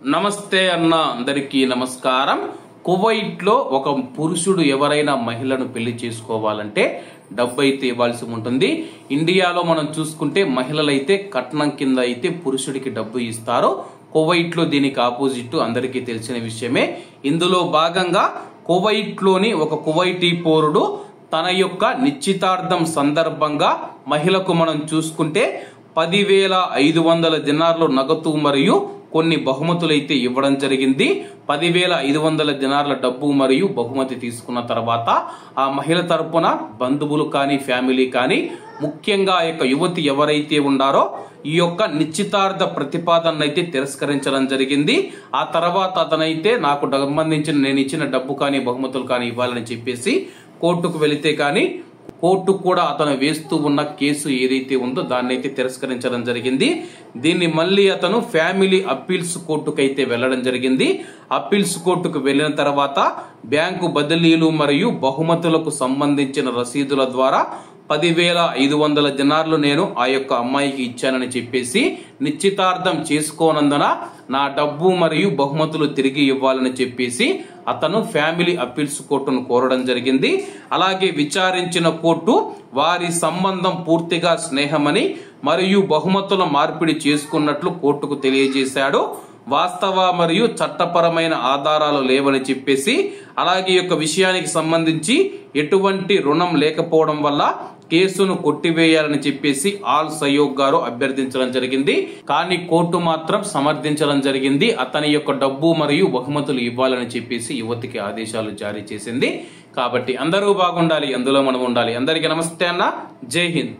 నమస్తే అన్న అందరికీ నమస్కారం. కువైట్ లో ఒక పురుషుడు ఎవరైనా మహిళను పెళ్లి చేసుకోవాలంటే డబ్బు అయితే ఇవ్వాల్సి ఉంటుంది. ఇండియాలో మనం చూసుకుంటే మహిళలైతే కట్నం కింద అయితే పురుషుడికి డబ్బు ఇస్తారు. కువైట్ లో దీనికి ఆపోజిట్ అందరికీ తెలిసిన విషయమే. ఇందులో భాగంగా కువైట్ లోని ఒక కువైటీ పౌరుడు తన యొక్క నిశ్చితార్థం సందర్భంగా మహిళకు మనం చూసుకుంటే 10,500 దినార్లు నగదు మరియు కొన్ని బహుమతులైతే ఇవ్వడం జరిగింది. 10,500 దినార్ల డబ్బు మరియు బహుమతి తీసుకున్న తర్వాత ఆ మహిళ తరపున బంధువులు కానీ ఫ్యామిలీ కానీ ముఖ్యంగా ఆ యొక్క యువతి ఎవరైతే ఉన్నారో ఈ యొక్క నిశ్చితార్థ ప్రతిపాదన అయితే తిరస్కరించడం జరిగింది. ఆ తర్వాత అతనైతే నాకు సంబంధించిన నేను ఇచ్చిన డబ్బు కానీ బహుమతులు కానీ ఇవ్వాలని చెప్పేసి కోర్టుకు వెళితే కానీ కోర్టు కూడా అతను వేస్తూ ఉన్న కేసు ఏదైతే ఉందో దాన్ని అయితే తిరస్కరించడం జరిగింది. దీన్ని మళ్ళీ అతను ఫ్యామిలీ అప్పీల్స్ కోర్టుకు అయితే వెళ్లడం జరిగింది. అప్పీల్స్ కోర్టుకు వెళ్లిన తర్వాత బ్యాంకు బదిలీలు మరియు బహుమతులకు సంబంధించిన రసీదుల ద్వారా 10,500 దినార్లు నేను ఆ యొక్క అమ్మాయికి ఇచ్చానని చెప్పేసి నిశ్చితార్థం చేసుకోనందున నా డబ్బు మరియు బహుమతులు తిరిగి ఇవ్వాలని చెప్పేసి అతను ఫ్యామిలీ అప్పీల్స్ కోర్టును కోరడం జరిగింది. అలాగే విచారించిన కోర్టు వారి సంబంధం పూర్తిగా స్నేహమని మరియు బహుమతుల మార్పిడి చేసుకున్నట్లు కోర్టుకు తెలియజేశాడు. వాస్తవ మరియు చట్టపరమైన ఆధారాలు లేవని చెప్పేసి అలాగే ఈ యొక్క విషయానికి సంబంధించి ఎటువంటి రుణం లేకపోవడం వల్ల కేసును కొట్టివేయాలని చెప్పేసి ఆల్ సయోగ్ గారు అభ్యర్థించడం జరిగింది. కానీ కోర్టు మాత్రం సమర్థించడం జరిగింది. అతని యొక్క డబ్బు మరియు బహుమతులు ఇవ్వాలని చెప్పేసి యువతికి ఆదేశాలు జారీ చేసింది. కాబట్టి అందరూ బాగుండాలి, అందులో మనం ఉండాలి. అందరికీ నమస్తే అన్న, జై హింద్.